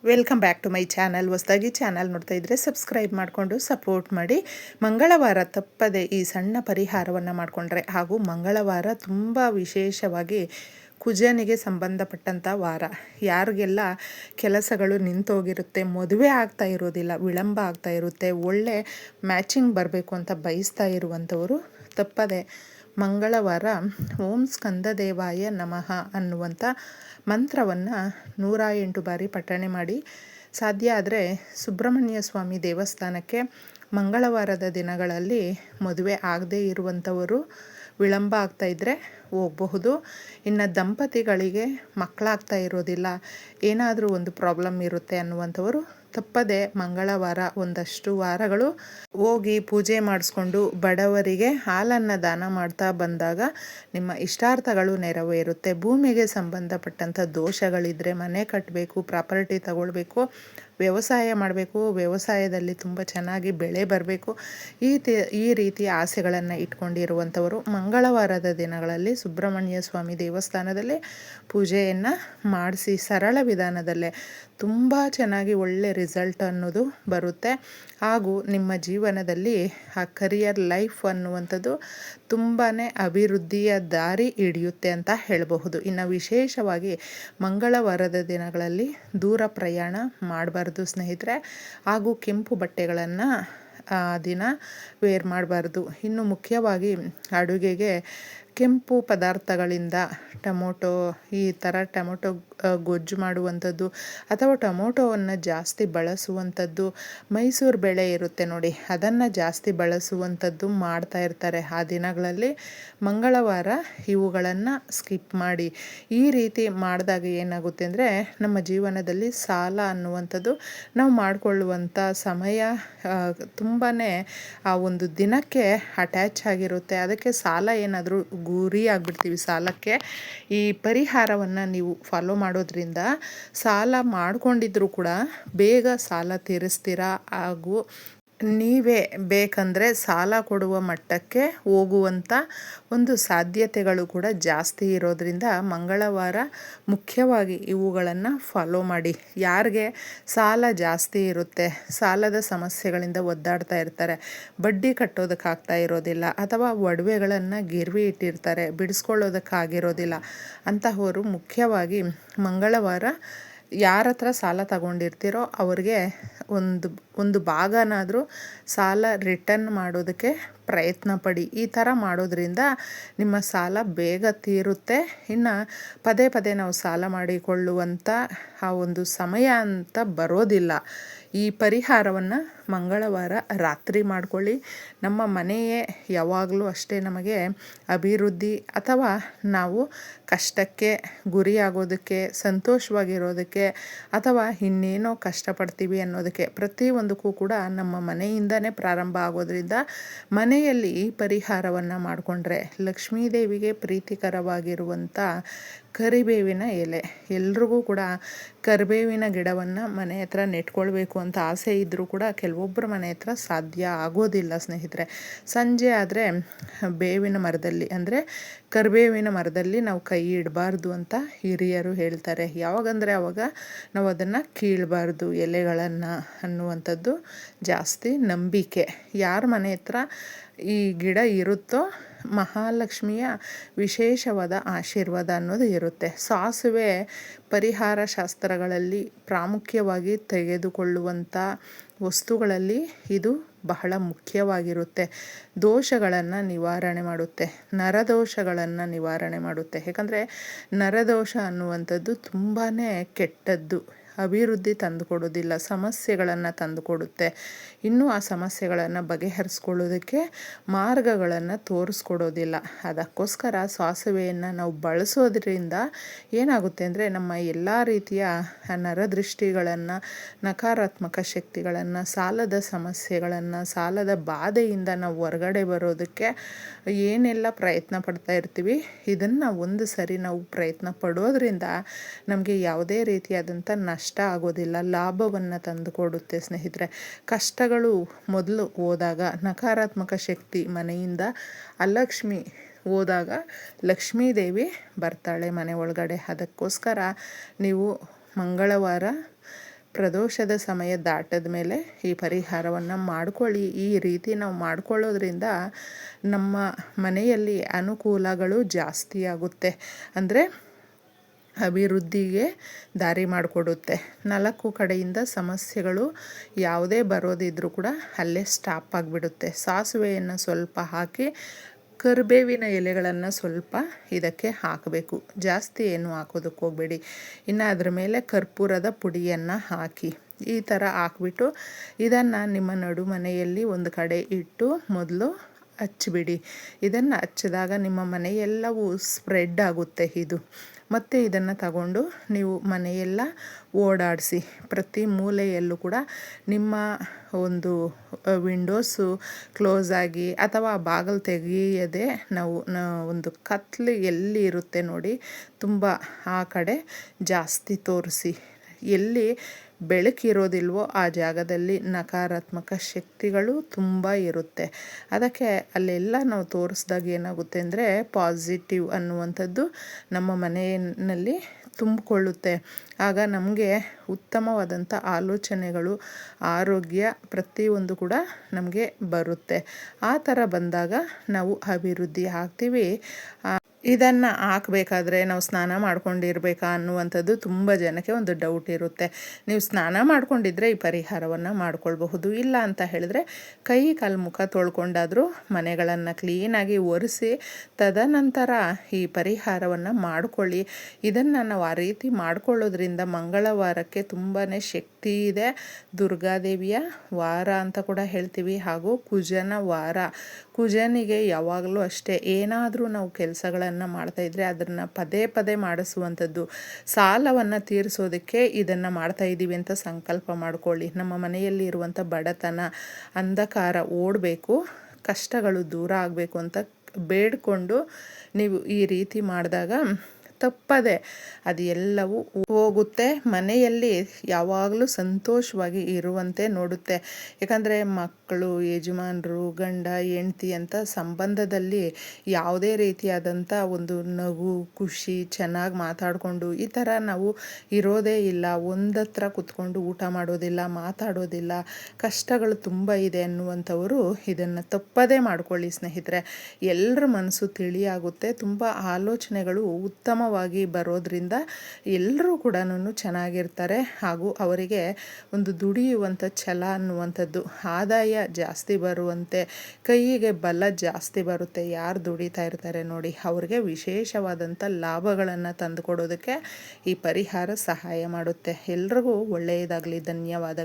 Welcome back to my channel. ಹೊಸದಾಗಿ channel ನೋಡ್ತಾ ಇದ್ದರೆ ಸಬ್ಸ್ಕ್ರೈಬ್ ಮಾಡಿಕೊಂಡು ಸಪೋರ್ಟ್ ಮಾಡಿ. ಮಂಗಳವಾರ ತಪ್ಪದೆ ಈ ಸಣ್ಣ ಪರಿಹಾರವನ್ನು ಮಾಡಿಕೊಂಡ್ರೆ, ಹಾಗೂ ಮಂಗಳವಾರ ತುಂಬ ವಿಶೇಷವಾಗಿ ಕುಜನಿಗೆ ಸಂಬಂಧಪಟ್ಟಂಥ ವಾರ. ಯಾರಿಗೆಲ್ಲ ಕೆಲಸಗಳು ನಿಂತೋಗಿರುತ್ತೆ, ಮದುವೆ ಆಗ್ತಾ ಇರೋದಿಲ್ಲ, ವಿಳಂಬ ಆಗ್ತಾ ಇರುತ್ತೆ, ಒಳ್ಳೆ ಮ್ಯಾಚಿಂಗ್ ಬರಬೇಕು ಅಂತ ಬಯಸ್ತಾ ಇರುವಂಥವರು ತಪ್ಪದೆ ಮಂಗಳವಾರ ಓಂ ಸ್ಕಂದದೇವಾಯ ನಮಃ ಅನ್ನುವಂಥ ಮಂತ್ರವನ್ನು 108 ಬಾರಿ ಪಠಣೆ ಮಾಡಿ. ಸಾಧ್ಯ ಆದರೆ ಸುಬ್ರಹ್ಮಣ್ಯ ಸ್ವಾಮಿ ದೇವಸ್ಥಾನಕ್ಕೆ ಮಂಗಳವಾರದ ದಿನಗಳಲ್ಲಿ ಮದುವೆ ಆಗದೇ ಇರುವಂಥವರು ವಿಳಂಬ ಆಗ್ತಾಯಿದ್ರೆ ಹೋಗಬಹುದು. ಇನ್ನು ದಂಪತಿಗಳಿಗೆ ಮಕ್ಕಳಾಗ್ತಾ ಇರೋದಿಲ್ಲ, ಏನಾದರೂ ಒಂದು ಪ್ರಾಬ್ಲಮ್ ಇರುತ್ತೆ ಅನ್ನುವಂಥವರು ತಪ್ಪದೆ ಮಂಗಳವಾರ ಒಂದಷ್ಟು ವಾರಗಳು ಹೋಗಿ ಪೂಜೆ ಮಾಡಿಸ್ಕೊಂಡು ಬಡವರಿಗೆ ಹಾಲನ್ನು ದಾನ ಮಾಡ್ತಾ ಬಂದಾಗ ನಿಮ್ಮ ಇಷ್ಟಾರ್ಥಗಳು ನೆರವೇರುತ್ತೆ. ಭೂಮಿಗೆ ಸಂಬಂಧಪಟ್ಟಂಥ ದೋಷಗಳಿದ್ದರೆ, ಮನೆ ಕಟ್ಟಬೇಕು, ಪ್ರಾಪರ್ಟಿ ತಗೊಳ್ಬೇಕು, ವ್ಯವಸಾಯ ಮಾಡಬೇಕು, ವ್ಯವಸಾಯದಲ್ಲಿ ತುಂಬ ಚೆನ್ನಾಗಿ ಬೆಳೆ ಬರಬೇಕು, ಈ ರೀತಿಯ ಆಸೆಗಳನ್ನು ಇಟ್ಕೊಂಡಿರುವಂಥವರು ಮಂಗಳವಾರದ ದಿನಗಳಲ್ಲಿ ಸುಬ್ರಹ್ಮಣ್ಯ ಸ್ವಾಮಿ ದೇವಸ್ಥಾನದಲ್ಲಿ ಪೂಜೆಯನ್ನು ಮಾಡಿಸಿ. ಸರಳ ವಿಧಾನದಲ್ಲೇ ತುಂಬ ಚೆನ್ನಾಗಿ ಒಳ್ಳೆ ರಿಸಲ್ಟ್ ಅನ್ನೋದು ಬರುತ್ತೆ. ಹಾಗೂ ನಿಮ್ಮ ಜೀವನದಲ್ಲಿ ಆ ಕರಿಯರ್ ಲೈಫ್ ಅನ್ನುವಂಥದ್ದು ತುಂಬಾ ಅಭಿವೃದ್ಧಿಯ ದಾರಿ ಹಿಡಿಯುತ್ತೆ ಅಂತ ಹೇಳಬಹುದು. ಇನ್ನು ವಿಶೇಷವಾಗಿ ಮಂಗಳವಾರದ ದಿನಗಳಲ್ಲಿ ದೂರ ಪ್ರಯಾಣ ಮಾಡಬಾರ್ದು ಸ್ನೇಹಿತರೆ. ಹಾಗೂ ಕೆಂಪು ಬಟ್ಟೆಗಳನ್ನು ದಿನ ವೇರ್ ಮಾಡಬಾರ್ದು. ಇನ್ನು ಮುಖ್ಯವಾಗಿ ಅಡುಗೆಗೆ ಕೆಂಪು ಪದಾರ್ಥಗಳಿಂದ ಟೊಮೊಟೊ, ಈ ಥರ ಟೊಮೊಟೊ ಗೊಜ್ಜು ಮಾಡುವಂಥದ್ದು ಅಥವಾ ಟೊಮೊಟೊವನ್ನು ಜಾಸ್ತಿ ಬಳಸುವಂಥದ್ದು, ಮೈಸೂರು ಬೇಳೆ ಇರುತ್ತೆ ನೋಡಿ, ಅದನ್ನು ಜಾಸ್ತಿ ಬಳಸುವಂಥದ್ದು ಮಾಡ್ತಾ ಇರ್ತಾರೆ. ಆ ದಿನಗಳಲ್ಲಿ ಮಂಗಳವಾರ ಇವುಗಳನ್ನು ಸ್ಕಿಪ್ ಮಾಡಿ. ಈ ರೀತಿ ಮಾಡಿದಾಗ ಏನಾಗುತ್ತೆ ಅಂದರೆ, ನಮ್ಮ ಜೀವನದಲ್ಲಿ ಸಾಲ ಅನ್ನುವಂಥದ್ದು ನಾವು ಮಾಡಿಕೊಳ್ಳುವಂಥ ಸಮಯ ತುಂಬಾ ಆ ಒಂದು ದಿನಕ್ಕೆ ಅಟ್ಯಾಚ್ ಆಗಿರುತ್ತೆ. ಅದಕ್ಕೆ ಸಾಲ ಏನಾದರೂ ಗುರಿ ಆಗಿಬಿಡ್ತೀವಿ ಸಾಲಕ್ಕೆ. ಈ ಪರಿಹಾರವನ್ನು ನೀವು ಫಾಲೋ ಮಾಡೋದ್ರಿಂದ ಸಾಲ ಮಾಡ್ಕೊಂಡಿದ್ರೂ ಕೂಡ ಬೇಗ ಸಾಲ ತೀರಿಸ್ತೀರಾ. ಹಾಗೂ ನೀವೇ ಬೇಕಂದರೆ ಸಾಲ ಕೊಡುವ ಮಟ್ಟಕ್ಕೆ ಹೋಗುವಂಥ ಒಂದು ಸಾಧ್ಯತೆಗಳು ಕೂಡ ಜಾಸ್ತಿ ಇರೋದ್ರಿಂದ ಮಂಗಳವಾರ ಮುಖ್ಯವಾಗಿ ಇವುಗಳನ್ನು ಫಾಲೋ ಮಾಡಿ. ಯಾರಿಗೆ ಸಾಲ ಜಾಸ್ತಿ ಇರುತ್ತೆ, ಸಾಲದ ಸಮಸ್ಯೆಗಳಿಂದ ಒದ್ದಾಡ್ತಾ ಇರ್ತಾರೆ, ಬಡ್ಡಿ ಕಟ್ಟೋದಕ್ಕಾಗ್ತಾ ಇರೋದಿಲ್ಲ, ಅಥವಾ ಒಡವೆಗಳನ್ನು ಗಿರ್ವಿ ಇಟ್ಟಿರ್ತಾರೆ, ಬಿಡಿಸ್ಕೊಳ್ಳೋದಕ್ಕಾಗಿರೋದಿಲ್ಲ ಅಂತಹವರು ಮುಖ್ಯವಾಗಿ ಮಂಗಳವಾರ ಯಾರ ಹತ್ರ ಸಾಲ ತಗೊಂಡಿರ್ತೀರೋ ಅವ್ರಿಗೆ ಒಂದು ಭಾಗನಾದರೂ ಸಾಲ ರಿಟರ್ನ್ ಮಾಡೋದಕ್ಕೆ ಪ್ರಯತ್ನ ಪಡಿ. ಈ ಥರ ಮಾಡೋದ್ರಿಂದ ನಿಮ್ಮ ಸಾಲ ಬೇಗ ತೀರುತ್ತೆ. ಇನ್ನು ಪದೇ ಪದೇ ನಾವು ಸಾಲ ಮಾಡಿಕೊಳ್ಳುವಂಥ ಆ ಒಂದು ಸಮಯ ಅಂತ ಬರೋದಿಲ್ಲ. ಈ ಪರಿಹಾರವನ್ನು ಮಂಗಳವಾರ ರಾತ್ರಿ ಮಾಡಿಕೊಳ್ಳಿ. ನಮ್ಮ ಮನೆಯೇ ಯಾವಾಗಲೂ ಅಷ್ಟೇ ನಮಗೆ ಅಭಿವೃದ್ಧಿ ಅಥವಾ ನಾವು ಕಷ್ಟಕ್ಕೆ ಗುರಿಯಾಗೋದಕ್ಕೆ, ಸಂತೋಷವಾಗಿರೋದಕ್ಕೆ, ಅಥವಾ ಇನ್ನೇನೋ ಕಷ್ಟಪಡ್ತೀವಿ ಅನ್ನೋದಕ್ಕೆ ಪ್ರತಿಯೊಂದಕ್ಕೂ ಕೂಡ ನಮ್ಮ ಮನೆಯಿಂದನೇ ಪ್ರಾರಂಭ ಆಗೋದ್ರಿಂದ ಮನೆಯಲ್ಲಿ ಈ ಪರಿಹಾರವನ್ನು ಮಾಡಿಕೊಂಡ್ರೆ ಲಕ್ಷ್ಮೀದೇವಿಗೆ ಪ್ರೀತಿಕರವಾಗಿರುವಂಥ ಕರಿಬೇವಿನ ಎಲೆ, ಎಲ್ರಿಗೂ ಕೂಡ ಕರಿಬೇವಿನ ಗಿಡವನ್ನು ಮನೆ ಹತ್ರ ನೆಟ್ಕೊಳ್ಬೇಕು ಅಂತ ಆಸೆ ಇದ್ದರೂ ಕೂಡ ಕೆಲವೊಬ್ಬರ ಮನೆ ಹತ್ರ ಸಾಧ್ಯ ಆಗೋದಿಲ್ಲ ಸ್ನೇಹಿತರೆ. ಸಂಜೆ ಆದರೆ ಬೇವಿನ ಮರದಲ್ಲಿ, ಅಂದರೆ ಕರಿಬೇವಿನ ಮರದಲ್ಲಿ ನಾವು ಕೈ ಇಡಬಾರ್ದು ಅಂತ ಹಿರಿಯರು ಹೇಳ್ತಾರೆ. ಯಾವಾಗಂದರೆ ಆವಾಗ ನಾವು ಅದನ್ನು ಕೀಳಬಾರ್ದು ಎಲೆಗಳನ್ನು ಅನ್ನುವಂಥದ್ದು ಜಾಸ್ತಿ ನಂಬಿಕೆ. ಯಾರ ಮನೆ ಹತ್ರ ಈ ಗಿಡ ಇರುತ್ತೋ ಮಹಾಲಕ್ಷ್ಮಿಯ ವಿಶೇಷವಾದ ಆಶೀರ್ವಾದ ಅನ್ನೋದು ಇರುತ್ತೆ. ಸಾಸುವೆ ಪರಿಹಾರ ಶಾಸ್ತ್ರಗಳಲ್ಲಿ ಪ್ರಾಮುಖ್ಯವಾಗಿ ತೆಗೆದುಕೊಳ್ಳುವಂಥ ವಸ್ತುಗಳಲ್ಲಿ ಇದು ಬಹಳ ಮುಖ್ಯವಾಗಿರುತ್ತೆ. ದೋಷಗಳನ್ನು ನಿವಾರಣೆ ಮಾಡುತ್ತೆ, ನರದೋಷಗಳನ್ನು ನಿವಾರಣೆ ಮಾಡುತ್ತೆ. ಯಾಕಂದರೆ ನರದೋಷ ಅನ್ನುವಂಥದ್ದು ತುಂಬಾ ಕೆಟ್ಟದ್ದು, ಅಭಿವೃದ್ಧಿ ತಂದುಕೊಡೋದಿಲ್ಲ, ಸಮಸ್ಯೆಗಳನ್ನು ತಂದುಕೊಡುತ್ತೆ. ಇನ್ನೂ ಆ ಸಮಸ್ಯೆಗಳನ್ನು ಬಗೆಹರಿಸ್ಕೊಳ್ಳೋದಕ್ಕೆ ಮಾರ್ಗಗಳನ್ನು ತೋರಿಸ್ಕೊಡೋದಿಲ್ಲ. ಅದಕ್ಕೋಸ್ಕರ ಸಾಸುವೆಯನ್ನು ನಾವು ಬಳಸೋದ್ರಿಂದ ಏನಾಗುತ್ತೆ ಅಂದರೆ, ನಮ್ಮ ಎಲ್ಲ ರೀತಿಯ ನರದೃಷ್ಟಿಗಳನ್ನು, ನಕಾರಾತ್ಮಕ ಶಕ್ತಿಗಳನ್ನು, ಸಾಲದ ಸಮಸ್ಯೆಗಳನ್ನು, ಸಾಲದ ಬಾಧೆಯಿಂದ ನಾವು ಹೊರಗಡೆ ಬರೋದಕ್ಕೆ ಏನೆಲ್ಲ ಪ್ರಯತ್ನ ಪಡ್ತಾ ಇರ್ತೀವಿ, ಇದನ್ನು ಒಂದು ಸರಿ ನಾವು ಪ್ರಯತ್ನ ಪಡೋದ್ರಿಂದ ನಮಗೆ ಯಾವುದೇ ರೀತಿಯಾದಂಥ ನಷ್ಟ ಆಗೋದಿಲ್ಲ, ಲಾಭವನ್ನು ತಂದುಕೊಡುತ್ತೆ ಸ್ನೇಹಿತರೆ. ಕಷ್ಟಗಳು ಮೊದಲು ಹೋದಾಗ, ನಕಾರಾತ್ಮಕ ಶಕ್ತಿ ಮನೆಯಿಂದ ಅಲಕ್ಷ್ಮಿ ಹೋದಾಗ ಲಕ್ಷ್ಮೀದೇವಿ ಬರ್ತಾಳೆ ಮನೆ ಒಳಗಡೆ. ಅದಕ್ಕೋಸ್ಕರ ನೀವು ಮಂಗಳವಾರ ಪ್ರದೋಷದ ಸಮಯ ದಾಟದ ಮೇಲೆ ಈ ಪರಿಹಾರವನ್ನು ಮಾಡ್ಕೊಳ್ಳಿ. ಈ ರೀತಿ ನಾವು ಮಾಡ್ಕೊಳ್ಳೋದ್ರಿಂದ ನಮ್ಮ ಮನೆಯಲ್ಲಿ ಅನುಕೂಲಗಳು ಜಾಸ್ತಿ ಆಗುತ್ತೆ, ಅಂದರೆ ಅಭಿವೃದ್ಧಿಗೆ ದಾರಿ ಮಾಡಿಕೊಡುತ್ತೆ. 4 ಕಡೆಯಿಂದ ಸಮಸ್ಯೆಗಳು ಯಾವುದೇ ಬರೋದಿದ್ರೂ ಕೂಡ ಅಲ್ಲೇ ಸ್ಟಾಪ್ ಆಗಿಬಿಡುತ್ತೆ. ಸಾಸಿವೆಯನ್ನು ಸ್ವಲ್ಪ ಹಾಕಿ ಕರಿಬೇವಿನ ಎಲೆಗಳನ್ನು ಸ್ವಲ್ಪ ಇದಕ್ಕೆ ಹಾಕಬೇಕು, ಜಾಸ್ತಿ ಏನು ಹಾಕೋದಕ್ಕೆ ಹೋಗಬೇಡಿ. ಇನ್ನು ಅದ್ರ ಮೇಲೆ ಕರ್ಪೂರದ ಪುಡಿಯನ್ನು ಹಾಕಿ ಈ ಥರ ಹಾಕ್ಬಿಟ್ಟು ಇದನ್ನು ನಿಮ್ಮ ನಡುಮನೆಯಲ್ಲಿ ಒಂದು ಕಡೆ ಇಟ್ಟು ಮೊದಲು ಹಚ್ಚಿಬಿಡಿ. ಇದನ್ನು ಹಚ್ಚಿದಾಗ ನಿಮ್ಮ ಮನೆಯೆಲ್ಲವೂ ಸ್ಪ್ರೆಡ್ ಆಗುತ್ತೆ ಇದು. ಮತ್ತು ಇದನ್ನು ತಗೊಂಡು ನೀವು ಮನೆಯೆಲ್ಲ ಓಡಾಡಿಸಿ, ಪ್ರತಿ ಮೂಲೆಯಲ್ಲೂ ಕೂಡ ನಿಮ್ಮ ಒಂದು ವಿಂಡೋಸು ಕ್ಲೋಸ್ ಆಗಿ ಅಥವಾ ಬಾಗಿಲು ತೆಗೆಯದೆ ನಾವು ಒಂದು ಕತ್ಲು ಎಲ್ಲಿ ಇರುತ್ತೆ ನೋಡಿ ತುಂಬ ಆ ಕಡೆ ಜಾಸ್ತಿ ತೋರಿಸಿ. ಎಲ್ಲಿ ಬೆಳಕಿರೋದಿಲ್ವೋ ಆ ಜಾಗದಲ್ಲಿ ನಕಾರಾತ್ಮಕ ಶಕ್ತಿಗಳು ತುಂಬ ಇರುತ್ತೆ. ಅದಕ್ಕೆ ಅಲ್ಲೆಲ್ಲ ನಾವು ತೋರಿಸ್ದಾಗ ಏನಾಗುತ್ತೆ ಅಂದರೆ ಪಾಸಿಟಿವ್ ಅನ್ನುವಂಥದ್ದು ನಮ್ಮ ಮನೆಯಲ್ಲಿ ತುಂಬಿಕೊಳ್ಳುತ್ತೆ. ಆಗ ನಮಗೆ ಉತ್ತಮವಾದಂಥ ಆಲೋಚನೆಗಳು, ಆರೋಗ್ಯ ಪ್ರತಿಯೊಂದು ಕೂಡ ನಮಗೆ ಬರುತ್ತೆ. ಆ ಥರ ಬಂದಾಗ ನಾವು ಅಭಿವೃದ್ಧಿ ಆಗ್ತೀವಿ. ಇದನ್ನು ಹಾಕಬೇಕಾದ್ರೆ ನಾವು ಸ್ನಾನ ಮಾಡ್ಕೊಂಡಿರ್ಬೇಕಾ ಅನ್ನುವಂಥದ್ದು ತುಂಬ ಜನಕ್ಕೆ ಒಂದು ಡೌಟ್ ಇರುತ್ತೆ. ನೀವು ಸ್ನಾನ ಮಾಡ್ಕೊಂಡಿದ್ರೆ ಈ ಪರಿಹಾರವನ್ನು ಮಾಡ್ಕೊಳ್ಬಹುದು. ಇಲ್ಲ ಅಂತ ಹೇಳಿದ್ರೆ ಕೈ ಕಾಲು ಮುಖ ತೊಳ್ಕೊಂಡಾದರೂ ಮನೆಗಳನ್ನು ಕ್ಲೀನಾಗಿ ಒರೆಸಿ ತದನಂತರ ಈ ಪರಿಹಾರವನ್ನು ಮಾಡ್ಕೊಳ್ಳಿ. ಇದನ್ನು ನಾವು ಆ ರೀತಿ ಮಾಡ್ಕೊಳ್ಳೋದ್ರಿಂದ ಮಂಗಳವಾರಕ್ಕೆ ತುಂಬಾ ಶಕ್ತಿ ಇದೆ. ದುರ್ಗಾದೇವಿಯ ವಾರ ಅಂತ ಕೂಡ ಹೇಳ್ತೀವಿ, ಹಾಗೂ ಕುಜನ ವಾರ. ಕುಜನಿಗೆ ಯಾವಾಗಲೂ ಅಷ್ಟೇ ಏನಾದರೂ ನಾವು ಕೆಲಸಗಳನ್ನು ಮಾಡ್ತಾಯಿದ್ರೆ ಅದನ್ನು ಪದೇ ಪದೇ ಮಾಡಿಸುವಂಥದ್ದು. ಸಾಲವನ್ನು ತೀರಿಸೋದಕ್ಕೆ ಇದನ್ನು ಮಾಡ್ತಾಯಿದ್ದೀವಿ ಅಂತ ಸಂಕಲ್ಪ ಮಾಡ್ಕೊಳ್ಳಿ. ನಮ್ಮ ಮನೆಯಲ್ಲಿ ಇರುವಂಥ ಬಡತನ, ಅಂಧಕಾರ ಓಡಬೇಕು, ಕಷ್ಟಗಳು ದೂರ ಆಗಬೇಕು ಅಂತ ಬೇಡಿಕೊಂಡು ನೀವು ಈ ರೀತಿ ಮಾಡಿದಾಗ ತಪ್ಪದೆ ಅದು ಎಲ್ಲವೂ ಹೋಗುತ್ತೆ. ಮನೆಯಲ್ಲಿ ಯಾವಾಗಲೂ ಸಂತೋಷವಾಗಿ ಇರುವಂತೆ ನೋಡುತ್ತೆ. ಯಾಕಂದರೆ ಮಕ್ಕಳು, ಯಜಮಾನರು, ಗಂಡ ಹೆಂಡ್ತಿ ಅಂತ ಸಂಬಂಧದಲ್ಲಿ ಯಾವುದೇ ರೀತಿಯಾದಂಥ ಒಂದು ನಗು, ಖುಷಿ, ಚೆನ್ನಾಗಿ ಮಾತಾಡಿಕೊಂಡು ಈ ಥರ ನಾವು ಇರೋದೇ ಇಲ್ಲ. ಒಂದತ್ರ ಕೂತ್ಕೊಂಡು ಊಟ ಮಾಡೋದಿಲ್ಲ, ಮಾತಾಡೋದಿಲ್ಲ, ಕಷ್ಟಗಳು ತುಂಬ ಇದೆ ಅನ್ನುವಂಥವರು ಇದನ್ನು ತಪ್ಪದೇ ಮಾಡ್ಕೊಳ್ಳಿ ಸ್ನೇಹಿತರೆ. ಎಲ್ಲರ ಮನಸ್ಸು ತಿಳಿಯಾಗುತ್ತೆ. ತುಂಬ ಆಲೋಚನೆಗಳು ಉತ್ತಮವಾಗಿ ಬರೋದ್ರಿಂದ ಎಲ್ಲರೂ ಕೂಡ ಚೆನ್ನಾಗಿರ್ತಾರೆ. ಹಾಗೂ ಅವರಿಗೆ ಒಂದು ದುಡಿಯುವಂಥ ಛಲ ಅನ್ನುವಂಥದ್ದು, ಆದಾಯ ಜಾಸ್ತಿ ಬರುವಂತೆ, ಕೈಗೆ ಬಲ ಜಾಸ್ತಿ ಬರುತ್ತೆ. ಯಾರು ದುಡಿತಾ ಇರ್ತಾರೆ ನೋಡಿ ಅವ್ರಿಗೆ ವಿಶೇಷವಾದಂಥ ಲಾಭಗಳನ್ನು ತಂದುಕೊಡೋದಕ್ಕೆ ಈ ಪರಿಹಾರ ಸಹಾಯ ಮಾಡುತ್ತೆ. ಎಲ್ರಿಗೂ ಒಳ್ಳೆಯದಾಗಲಿ. ಧನ್ಯವಾದ.